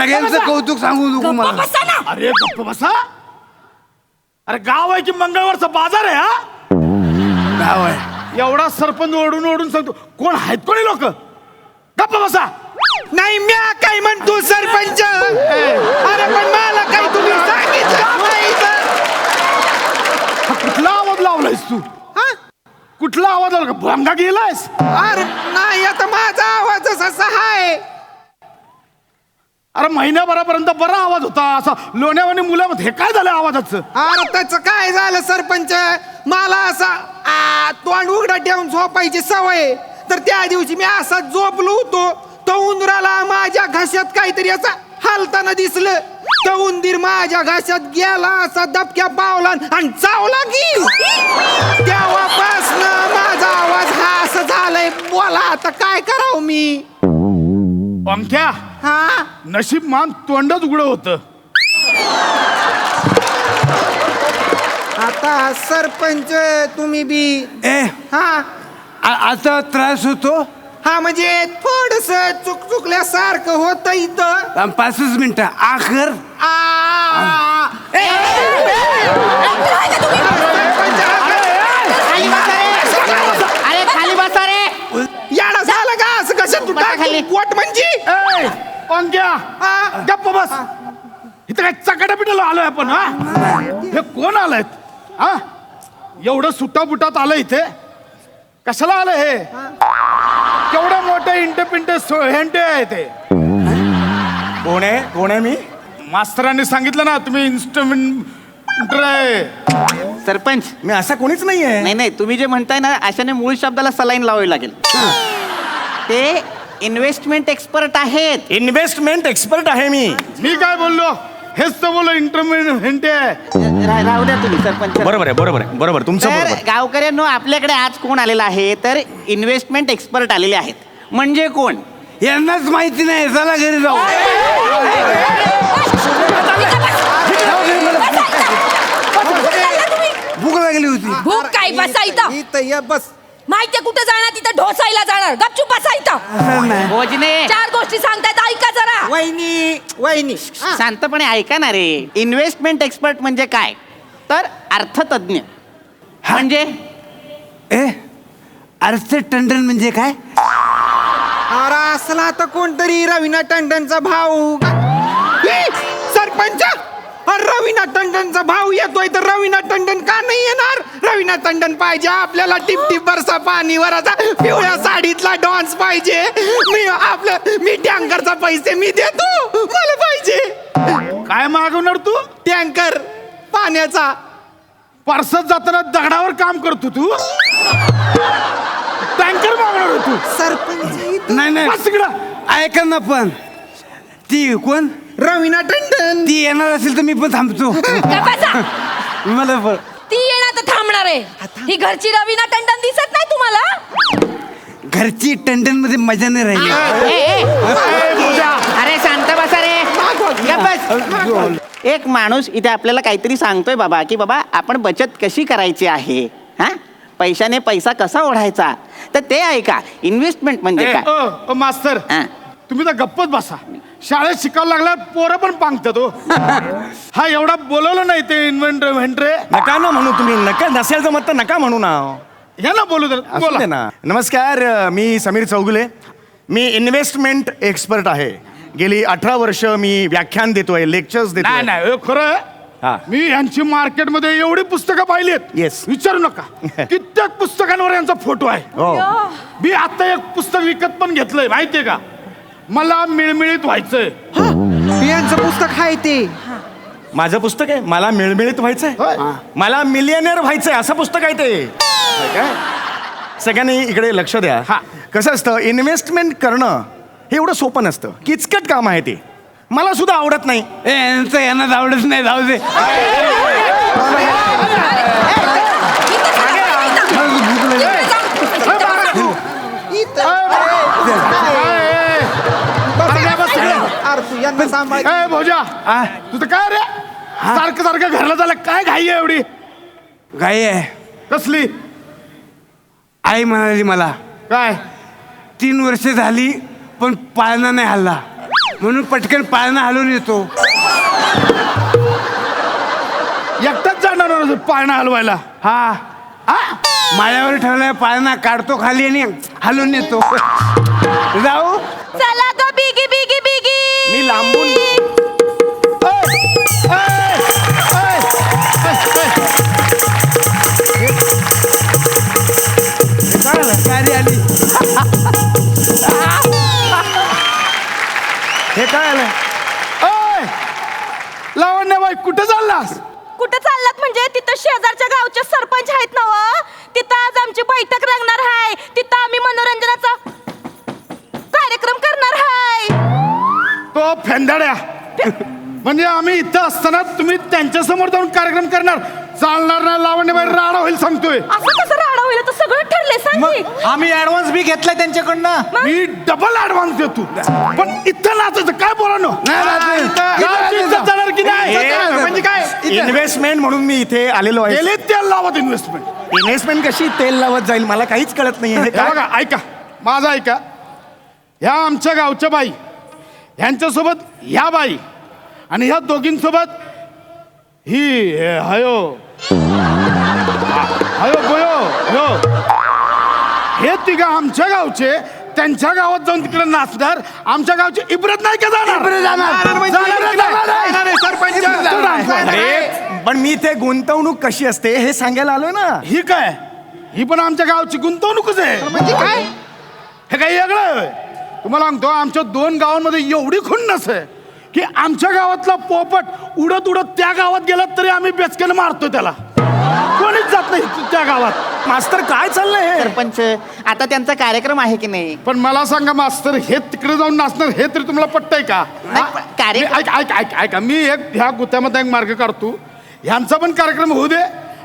सगळ्यांचं कौतुक सांगू नको मला. बसा ना. अरे गप्प बसा. अरे गाव आहे की मंगळवारचा बाजार आहे हा? गाव आहे. एवढा सरपंच ओढून ओढून सांगतो. कोण आहेत कोणी लोक? गप्प बसा. नाही म्या काय म्हणतो सरपंच. अरे पण मला काही तुम्ही सांगितलं नाही तर. हा कुठला आवाज लावलायस तू? कुठला आवाज लावला? भंगा गेलायस? अरे नाही आता माझा आवाज असा आहे. अरे महिन्याभरापर्यंत बरा आवाज होता असा लोण्यावानी मुलामध्ये. हे काय झालं आवाजाचं? अरे त्याच काय झालं सरपंच, मला असा तोंड उघडा ठेवून झोपायची सवय. तर त्या दिवशी मी असा झोपलो होतो, तो उंदराला माझ्या घशात काहीतरी असा हालताना दिसलं. तो उंदीर माझ्या घशात गेला, असा दबक्या पावला आणि चावला की. तेव्हापासनं माझा आवाज हा असं झालाय. बोला आता काय करावं मी? पंख्या हा नशीब मान तोंडच उघडं होतं. आता सरपंच तुम्ही बी ए हा आता त्रास होतो. हा म्हणजे थोडस चुकल्यासारखं होत इथं. 5 मिनिटं आखर. अरे खाली बसा रे. याडा झालं का असं कसं तू खाली. पोट म्हणजे ए, पंख्या गप्प बस. इथं काय चकाटापिटाला आलोय आपण? हा हे कोण आलंयत? हा एवढं सुट्टा बुटात आलं इथे कशाला आलं? हे केवढं मोठं इंटपिंट हेंटे आहे ते. कोण आहे? कोण आहे मी? मास्तरांनी सांगितलं ना तुम्ही इन्स्ट्रुमेंट आहे. सरपंच मी असा कोणीच नाहीये. नाही नाही, तुम्ही जे म्हणताय ना अशाने मूळ शब्दाला सलाईन लावावी लागेल. ते इन्व्हेस्टमेंट एक्सपर्ट आहेत. इन्व्हेस्टमेंट एक्सपर्ट आहे मी. मी काय बोललो? हेच तर बोललो इंटरमिडिएट हेंटे आहे. राहू द्या तुम्ही सरपंच. बरोबर आहे, बरोबर आहे, बरोबर. तुमचं तर बरोबर. गावकऱ्यांनो, आपल्याकडे आज कोण आलेला आहे? तर इन्व्हेस्टमेंट एक्सपर्ट आलेले आहेत. म्हणजे कोण? यांनाच माहिती नाही. चला घरी जाऊ. भूक लागली होती. भूक काय? बसा इथं. इथं ये बस. माहितीये कुठे जाणार? तिथं ढोसायला जाणार. गपचूप बसा इथं. असं नाही. भोजने 4 गोष्टी सांगतायत, ऐका जरा. वहिनी शांतपणे ऐका ना रे. इन्व्हेस्टमेंट एक्सपर्ट म्हणजे काय? तर अर्थतज्ञ. म्हणजे ए अर्थ टंडन म्हणजे काय? अरे असला तर कोणतरी रवीना टंडनचा भाऊ. सरपंच रवीना टंडनचा भाऊ येतोय तर रवीना टंडन का नाही येणार? रवीना टंडन पाहिजे आपल्याला. टिप टिप बरसा पाणीवर असा पिवळ्या साडीतला डॉन्स पाहिजे. मी टँकरचा पैसे मी देतो. मला पाहिजे. काय मागवणार तू? टँकर पाण्याचा. पार्सत जाताना दगडावर काम करतो तू? टँकर मागणार तू? सरपंच नाही नाही बस इकडं. ऐका ना. पण ती कोण? रवीना टंडन. ती येणार असेल तर मी पण थांबतो. गप बसा. मला पण ती येणार तर थांबणार आहे. ही घरची रवीना टंडन दिसत नाही तुम्हाला? घरची टंडन मध्ये मजा नाही राहिली. अरे शांत बसा रे. गप्प बस. एक माणूस इथे आपल्याला काहीतरी सांगतोय बाबा, की बाबा आपण बचत कशी करायची आहे. हा पैशाने पैसा कसा ओढायचा. तर ते ऐका. इन्व्हेस्टमेंट म्हणजे काय? मास्तर हा. तुम्ही तर गप्पच बसा. शाळेत शिकायला लागला पोरं पण पांगतात हो. हा एवढा बोलवलं नाही ते इन्व्हेंटरे. नका ना म्हणू तुम्ही. नका नसेल जमत तर नका म्हणू ना. या ना बोलू तर असू दे बोला. ना. नमस्कार, मी समीर चौगुले. मी इन्व्हेस्टमेंट एक्सपर्ट आहे. गेली 18 वर्ष मी व्याख्यान देतोय, लेक्चर्स नाही देतोय. नाही हे खरं हा. आहे. मी यांची मार्केटमध्ये एवढी पुस्तकं पाहिली आहेत. Yes. विचारू नका. कित्येक पुस्तकांवर यांचा फोटो आहे. हो. मी आता एक पुस्तक विकत पण घेतलंय माहितीये का? मला मिळमिळीत व्हायचंय. यांचं पुस्तक आहे ते. माझं पुस्तक आहे. मला मिळमिळीत व्हायचंय. होय. मला मिलियनेअर व्हायचंय असं पुस्तक आहे ते. काय? सगळ्यांनी इकडे लक्ष द्या. हा. कसं असतं, इन्व्हेस्टमेंट करणं हे एवढं सोपं नसतं. किचकट काम आहे ते. मला सुद्धा आवडत नाही. ए यांचं यांना आवडत नाही. जाऊ दे. अरे तू यांना सांभाळ. ए भोजा तुझं काय रे? सारखं सारखं घरला झालं काय? घाई आहे एवढी गाय आहे. कसली? आई म्हणाली मला काय? 3 वर्ष झाली पण पाळणा नाही हल्ला. म्हणून पटकन पाळणा हलवून येतो. एकटाच जाणार होता पाळणा हलवायला. हा माळ्यावर ठेवलाय पाळणा, काढतो खाली आणि हलवून येतो. जाऊ. चला ग बिगी बिगी बिगी. मी लांबून गाडी आली. हे काय आलं? ओय लावण्यबाई कुठे चाललास? कुठं चाललात म्हणजे? तिथं शेजारच्या गावचे सरपंच आहेत ना व, तिथं आज आमची बैठक रंगणार आहे. तिथं आम्ही मनोरंजनाचा कार्यक्रम करणार आहे. तो फेंदाड्या म्हणजे आम्ही इथं असताना तुम्ही त्यांच्या समोर जाऊन कार्यक्रम करणार? चालणार नाही लावण्यबाई, राडा होईल सांगतोय. असं कसं राडा होईल? तर सगळं ठरले सांगी. आम्ही ऍडव्हान्स बी घेतलाय त्यांच्याकडनं. मी डबल ऍडव्हान्स देतो, पण इथं नाचायचं काय बोला ना? गावची इज्जत जाणार की नाही? म्हणजे काय इन्व्हेस्टमेंट म्हणून मी इथे आलेलो आहे. गेले तेल लावत इन्व्हेस्टमेंट. इन्व्हेस्टमेंट कशी तेल लावत जाईल मला काहीच कळत नाहीये. हे काय? बघा ऐका, माझं ऐका. ह्या आमच्या गावच्या बाई, ह्यांच्यासोबत ह्या बाई आणि ह्या दोघींसोबत ही हयो हयो गोयो हो, हे तिघं आमच्या गावचे त्यांच्या गावात जाऊन तिकडे नाचणार. आमच्या गावची इब्रत नाही का जाणार? अरे पण मी ते गुंतवणूक कशी असते हे सांगायला आलोय ना. ही काय, ही पण आमच्या गावची गुंतवणूकच आहे. म्हणजे काय, हे काही वेगळं आहे? तुम्हाला सांगतो, आमच्या 2 गावांमध्ये एवढी खुन्नस आहे की आमच्या गावातला पोपट उडत उडत त्या गावात गेला तरी आम्ही बेचक्यानं मारतो त्याला. कोणीच जात नाही त्या गावात. मास्तर काय चाललंय हे? सरपंच आता त्यांचा कार्यक्रम आहे की नाही? पण मला सांगा मास्तर, हे तिकडे जाऊन नाचणार हे तरी तुम्हाला पटतंय का? नाही, पण कार्यक्रम- ऐका, मी एक ह्या गुत्यामध्ये एक मार्ग काढतो. ह्यांचा पण कार्यक्रम होऊ दे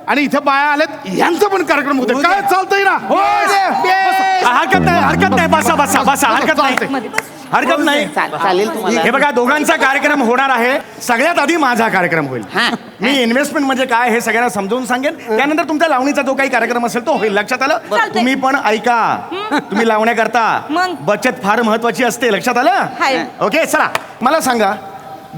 आणि इथे बाया आल्यात ह्यांचा पण कार्यक्रम होऊ दे. काय चालतंय ना? हरकत नाही. बसा. हरकत नाही. चालेल तुम्हाला. हे बघा, दोघांचा कार्यक्रम होणार आहे. सगळ्यात आधी माझा कार्यक्रम होईल. हा. मी इन्व्हेस्टमेंट म्हणजे काय हे सगळ्यांना समजावून सांगेन. त्यानंतर तुमच्या लावणीचा जो काही कार्यक्रम असेल तो होईल. लक्षात आलं? चालतंय. तुम्ही पण ऐका. तुम्ही लावण्याकरता मग? बचत फार महत्वाची असते. लक्षात आलं? हाय. ओके, चला मला सांगा,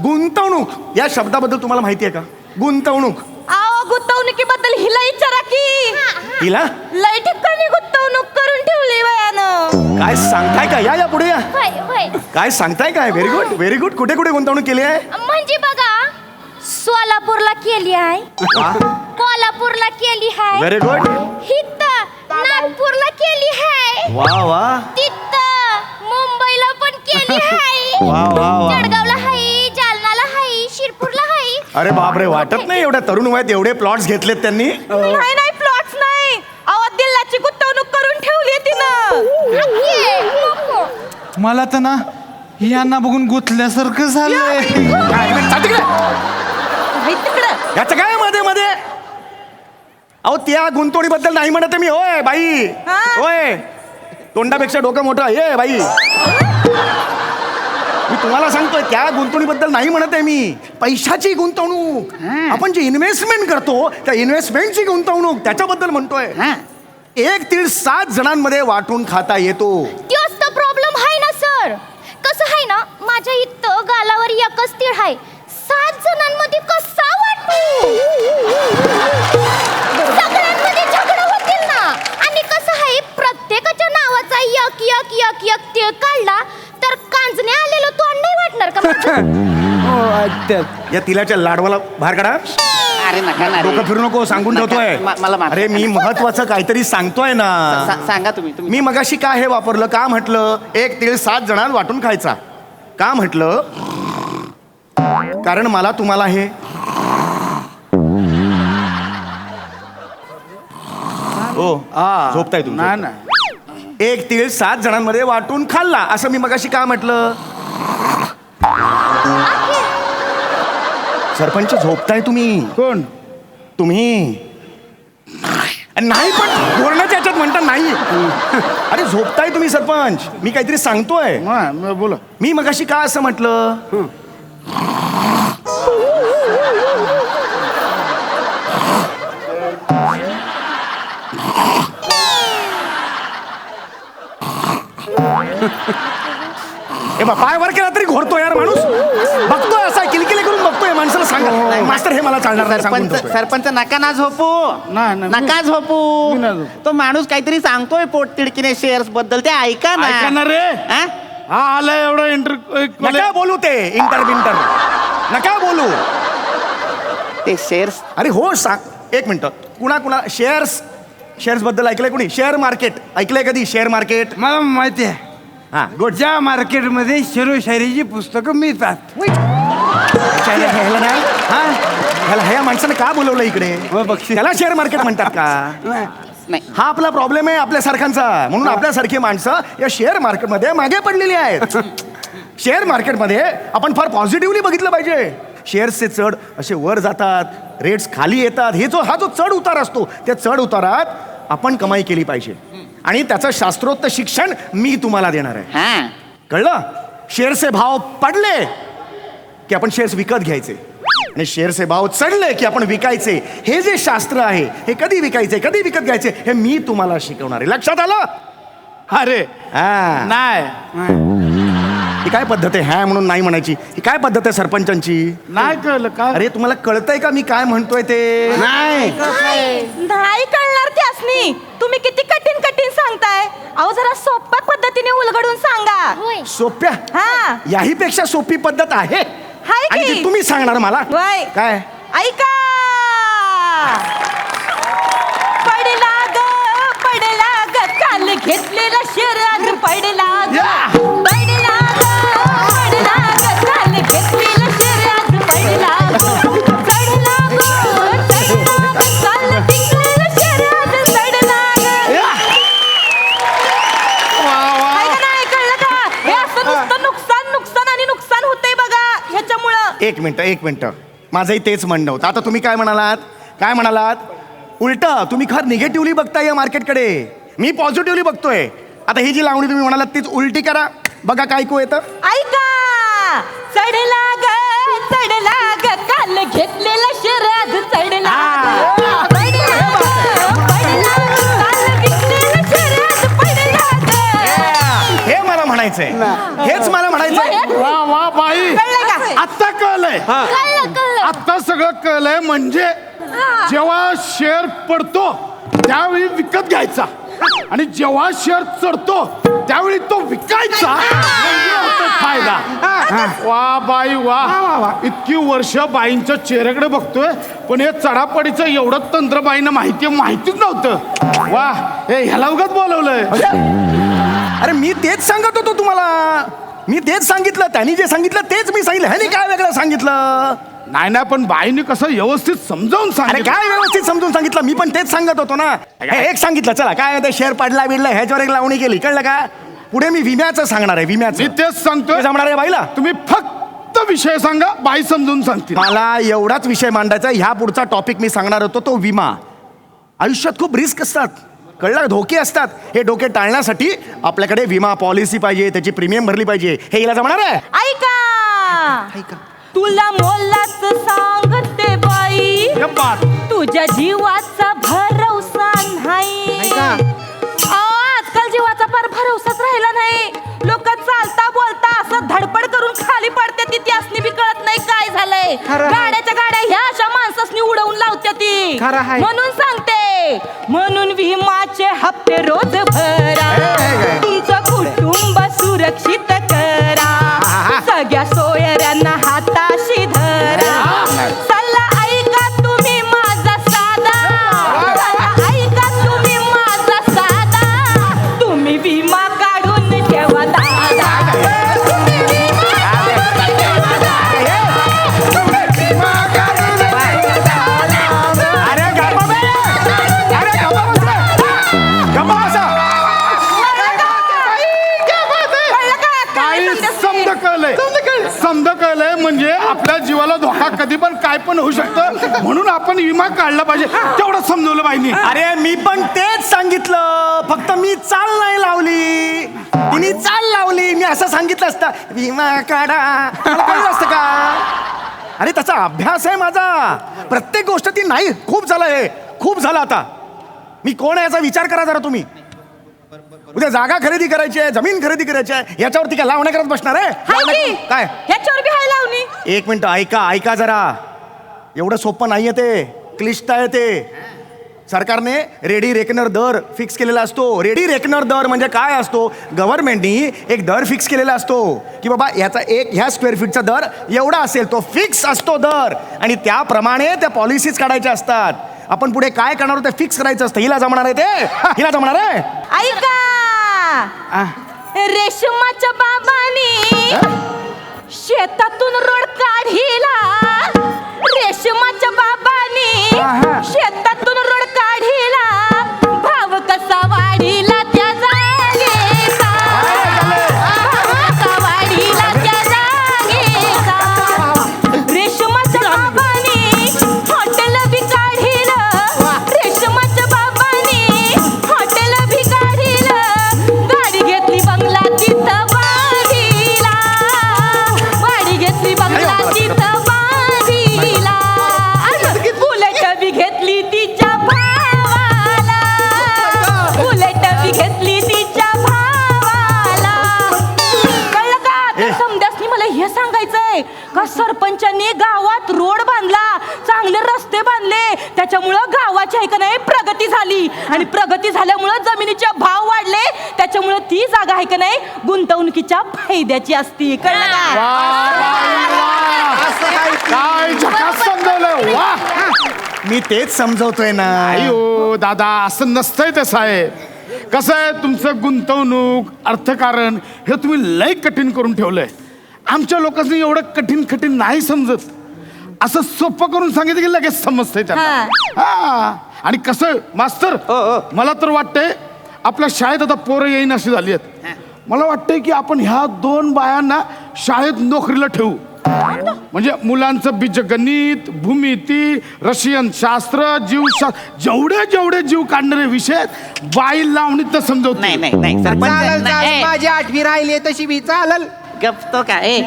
गुंतवणूक या शब्दाबद्दल तुम्हाला माहिती आहे का? गुंतवणूक. अहो गुंतवणुकीबद्दल हिला विचारा की. हिला लय ठिकाणी गुंतवणूक करून ठेवली वयानं. काय सांगताय का? या पुढे या. काय सांगताय काय? Very good. कुठे कुठे गुंतवणूक केली आहे? म्हणजे बघा, सोलापूरला केली आहे, कोल्हापूरला केली आहे, व्हेरी गुड. इथं नागपूरला केली आहे, वा. तिथं मुंबईला पण केली आहे, वा. जळगावला आहे, जालनाला आहे, शिरपूरला आहे. अरे बापरे, वाटत नाही एवढ्या तरुण वयात एवढे प्लॉट्स घेतलेत त्यांनी. नाही प्लॉट्स नाही, अहो दिल्लाची गुंतवणूक करून ठेवली तिनं. मला तर ना यांना बघून गुंतल्यासारखं झालंय. तिकडं याचं काय मध्ये अहो त्या गुंतवणीबद्दल नाही म्हणत आहे मी. होय बाई, हा? होय, तोंडापेक्षा डोकं मोठं ये बाई. मी तुम्हाला सांगतोय त्या गुंतवणुकीबद्दल नाही म्हणत आहे मी. पैशाची गुंतवणूक, आपण जी इन्व्हेस्टमेंट करतो त्या इन्व्हेस्टमेंटची गुंतवणूक त्याच्याबद्दल म्हणतोय. हा. 1 तीळ 7 जणांमध्ये वाटून खाता येतो. तोच तर प्रॉब्लेम आहे ना सर. कसं आहे ना, माझ्या इथं गालावर एकच तीळ आहे, 7 जणांमध्ये कसा वाटू? सगळ्यांमध्ये झगडा होतील ना. आणि कसं आहे, प्रत्येकाच्या नावाचा एक एक एक एक तीळ काढला तर कांजणे आलेलं तोंड नाही वाटणार का माझं? या तिलाच्या लाडवाला बाहेर काढा. अरे नका ना रे. डोकं फिरू नको, सांगून नका. ठेवतोय. मला माफ अरे मी महत्वाचं काहीतरी सांगतोय ना. सांगा तुम्ही. मी मगाशी का हे वापरलं? का म्हटलं 1 तीळ 7 जणांना वाटून खायचा? का म्हटलं? कारण मला तुम्हाला हे झोपताय तुम्ही? ना 1 तीळ 7 जणांमध्ये वाटून खाल्ला असं मी मगाशी का म्हटलं? सरपंच झोपताय तुम्ही? कोण? तुम्ही नाही, पण बोलण्याच्या याच्यात म्हणता नाही. अरे झोपताय तुम्ही सरपंच. मी काहीतरी सांगतोय. बोला. मी मगाशी का असं म्हटलं? हे बा पाय वर केला तरी घोरतो यार माणूस. बघतोय असा किलकिले करून बघतोय माणसाला सांगा मास्तर हे मला चालणार नाही सांगून सरपंच ठेवतोय. सरपंच नका ना झोपू. नाही, नाही. नका झोपू. मी नाही झोपू. तो माणूस काहीतरी सांगतोय पोटतिडकीने शेअर्स बद्दल, ते ऐका ना. ऐका ना रे. हा? हा आलाय एवढं नका बोलू ते इंटर बिंटर नका बोलू. ते शेअर्स अरे हो सांग एक मिनिट. कुणा शेअर्स बद्दल ऐकलंय कुणी? शेअर मार्केट ऐकलंय कधी? शेअर मार्केट मला माहिती आहे. हा गुड. ज्या मार्केटमध्ये शेरोशायरीची पुस्तकं मिळतात. ह्याला नाही हा ह्याला ह्या माणसाने का बोलवलं इकडे? हो, बक्षीस. त्याला शेअर मार्केट म्हणतात का? नाही. हा आपला प्रॉब्लेम आहे आपल्यासारख्यांचा. म्हणून आपल्यासारखी माणसं या शेअर मार्केटमध्ये मागे पडलेली आहेत. शेअर मार्केटमध्ये आपण फार पॉझिटिव्हली बघितलं पाहिजे. शेअर्सचे चढ असे वर जातात, रेट्स खाली येतात. हा जो चढ उतार असतो त्या चढ उतारात आपण कमाई केली पाहिजे. आणि त्याचं शास्त्रोक्त शिक्षण मी तुम्हाला देणार आहे. हा. कळलं? शेअरचे भाव पडले की आपण शेअर्स विकत घ्यायचे आणि शेअरचे भाव चढले की आपण विकायचे. हे जे शास्त्र आहे हे कधी विकायचे कधी विकत घ्यायचे हे मी तुम्हाला शिकवणार आहे. लक्षात आलं? अरे हा. नाही ही काय पद्धत आहे ह्या म्हणून नाही म्हणायची? ही काय पद्धत आहे सरपंचांची? नाही कळलं काय. अरे तुम्हाला कळतंय का मी काय म्हणतोय ते? नाही नाही कळणार त्यासनी. तुम्ही किती कठीण कठीण सांगताय. अहो जरा सोप्या पद्धतीने उलगडून सांगा. होय. सोप्या हा. याही पेक्षा सोपी पद्धत आहे हाय आणि की? ती तुम्ही सांगणार मला वय. काय? ऐका. पडला ग काल घेतलेला शहरात पडला ग. पडला ग काल घेतलेला शहरात पडला ग. चढला ग काल टिकलेला शहरात चढला ग. हाय का नाही? कळलं का? हे असं नुसतं नुकसान आणि नुकसान होतंय बघा ह्याच्यामुळं. एक मिनिट माझंही तेच म्हणणं होतं. आता तुम्ही काय म्हणालात? उलट तुम्ही फार निगेटिव्हली बघताय या मार्केटकडे. मी पॉझिटिव्हली बघतोय. आता ही जी लावणी तुम्ही म्हणालात तीच उलटी करा बघा काय ऐकू येतं. ऐका. चढला ग काल घेतलेला शहरात चढला ग. पडला काल घेतलेला शहरात पडला ग. हे मला म्हणायचंय. हेच मला म्हणायचंय. वा वा बाई कळलं का? आता कळलंय. कळलं. आता सगळं कळलंय. म्हणजे जेव्हा शेअर पडतो त्यावेळी विकत घ्यायचा आणि जेव्हा शेअर चढतो त्यावेळी तो विकायचा. म्हणजे होतो फायदा. वा बाई वा. इतकी वर्ष बाईंच्या चेहऱ्याकडे बघतोय पण हे चढापडीचं एवढं तंत्र बाईंना माहितीच नव्हतं. वा हे ह्याला उगाच बोलवलंय. अरे मी तेच सांगत होतो तुम्हाला. मी तेच सांगितलं. त्यांनी जे सांगितलं तेच मी सांगितलं. ह्यानी काय वेगळं सांगितलं? नाही पण बाईंनी कसं व्यवस्थित समजावून अरे सांगितलं. काय व्यवस्थित समजून सांगितलं? मी पण तेच सांगत होतो ना. हे एक सांगितलं चला काय ते शेअर पडला बिडला ह्याच्यावर एक लावणी केली. कळलं का? पुढे मी विम्याचं सांगणार आहे. विम्याचं मी तेच सांगतोय. जमणार आहे बाईला? तुम्ही फक्त विषय सांगा बाई समजून सांगतील. मला एवढाच विषय मांडायचा. ह्या पुढचा टॉपिक मी सांगणार होतो तो विमा. आयुष्यात खूप रिस्क असतात. कळलं? धोके असतात. हे धोके टाळण्यासाठी आपल्याकडे विमा पॉलिसी पाहिजे. त्याची प्रीमियम भरली पाहिजे. हे हिला जमणार आहे? ऐका. तुला मोलाच सांगते बाई तुझ्या जीवाचा भरवसा नाही. आजकाल जीवाचा फार भरवसाच राहिला नाही. लोक चालता बोलता असं धडपड करून खाली पडते ती. त्यासनी बी कळत नाही काय झालंय. गाड्याच्या गाड्या ह्या अशा माणसासनी उडवून लावत्या ती. म्हणून सांगते. म्हणून विमाचे हप्ते रोज भरा. तुमचं कुटुंब सुरक्षित करा. सगळ्या सोयऱ्यांना हाताशी धरा. सल्ला ऐका तुम्ही माझा साधा. सल्ला ऐका तुम्ही माझा साधा. तुम्ही विमा काढून ठेवा दादा. तुम्ही विमा काढून ठेवा दादा. विमा काढून ठेवा दादा. अरे गप्पा बे! अरे गप्पा बसा! गप्पा बसा! समजा कळलंय. म्हणजे आपल्या जीवाला धोका कधी पण काय पण होऊ शकतं. म्हणून आपण विमा काढला पाहिजे. तेवढं समजवलं बाईंनी. अरे मी पण तेच सांगितलं. फक्त मी चाल नाही लावली. तिने चाल लावली. मी असं सांगितलं असतं विमा काढा. मला कळलं असतं का? अरे त्याचा अभ्यास आहे माझा. प्रत्येक गोष्ट ती नाही. खूप झालं हे. खूप झालं आता. मी कोण आहे याचा विचार करा जरा तुम्ही. उद्या जागा खरेदी करायची आहे, जमीन खरेदी करायची आहे, याच्यावरती काय लावण्या करत बसणार आहे? हाय की? काय ह्याच्यावर बी हाय लावणी. एक मिनिट ऐका जरा. एवढं सोपं नाहीये ते, क्लिष्ट आहे ते. सरकारने रेडी रेकनर दर फिक्स केलेला असतो. रेडी रेकनर दर म्हणजे काय असतो? गव्हर्नमेंटनी एक दर फिक्स केलेला असतो की बाबा ह्या स्क्वेअर फीटचा दर एवढा असेल, तो फिक्स असतो दर, आणि त्याप्रमाणे त्या पॉलिसीज काढायच्या असतात. आपण पुढे काय करणार ते फिक्स करायचं असतं. हिला जमणार आहे ते? हिला जमणार आहे? ऐका, रेशमाच्या बाबांनी शेतातून रोड काढिला. रेशमाच्या बाबांनी शेतातून रोड काढिला. भाव कसा वाढीला त्या जागेचा. भाव कसा वाढीला त्या जागेचा. रेशमाच्या बाबांनी हॉटेल बी काढिलं. रेशमाच्या बाबांनी हॉटेल बी काढिलं. गाडी घेतली बंगला तिथं बांधिला. गाडी घेतली बंगला तिथं बांधिला. बुलेट बी घेतली तिच्या भावाला. बुलेट बी घेतली तिच्या भावाला. कळलं का? त्या समद्यासनी मला हे सांगायचंय का सरपंचांनी गावात रोड बांधला, चांगले रस्ते बांधले, त्याच्यामुळं गावाची आहे का नाही प्रगती झाली, आणि प्रगती झाल्यामुळं जमिनीचे भाव वाढले, त्याच्यामुळं ती जागा आहे का नाही गुंतवणुकीच्या फायद्याची असती. कळलं का? काय झकास समजवलं. वा, मी तेच समजवतोय ना. अयो दादा, असं नसतंय तसं आहे. कसं आहे, तुमचं गुंतवणूक अर्थकारण हे तुम्ही लय कठीण करून ठेवलंय. आमच्या लोकांनी एवढं कठीण नाही समजत. असं सोपं करून सांगितलं की लगेच समजतंय त्यांना. हा, आणि कसं मास्तर, मला तर वाटतंय आपल्या शाळेत आता पोरं येईन अशी झाली आहेत. मला वाटतंय की आपण ह्या 2 बायांना शाळेत नोकरीला ठेवू. म्हणजे मुलांचं बीजगणित, भूमिती, रशियन शास्त्र, जीवशास्त्र, जेवढे जीव काढणारे विषय बाई लावणीत तर समजवत नाही नाही. नाही नाही चालेल, सरपंच. चालेल. माझी 8वी राहिली तशी बी चालल. गप्पतो काय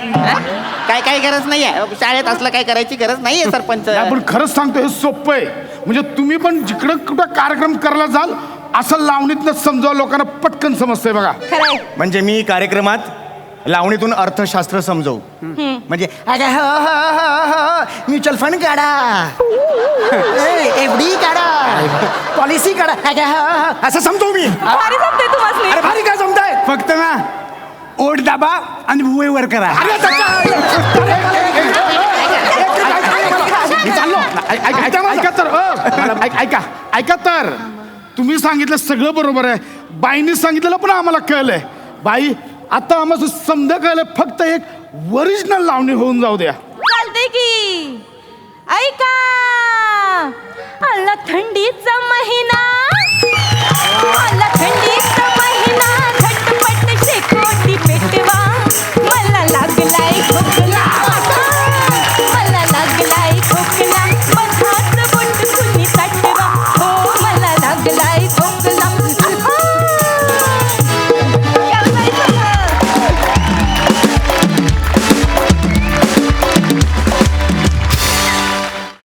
काय गरज नाहीये शाळेत. असलं काय करायची गरज नाहीये सरपंच. आपण खरंच सांगतो, हे सोपं आहे. म्हणजे तुम्ही पण जिकडं कुठं कार्यक्रम करायला जाल असं लावणीतनं समजावं, लोकांना पटकन समजतंय बघा. खरंय. म्हणजे मी कार्यक्रमात लावणीतून अर्थशास्त्र समजवू. म्हणजे म्युच्युअल फंड काढा, एफडी काढा, पॉलिसी काढा, असं समजवू मी. भारी जमतंय तुम्हासनी. अरे भारी काय जमताय? फक्त ना ओढ दाबा आणि भुवे वर करा. ऐका तर तुम्ही सांगितलं सगळं बरोबर आहे. बाईंनी सांगितलेलं पण आम्हाला कळलंय. बाई, आता आम्हाला समजा कळलंय, फक्त एक ओरिजिनल लावणी होऊन जाऊ द्या. चालतंय की. ऐका, आला थंडीचा महिना.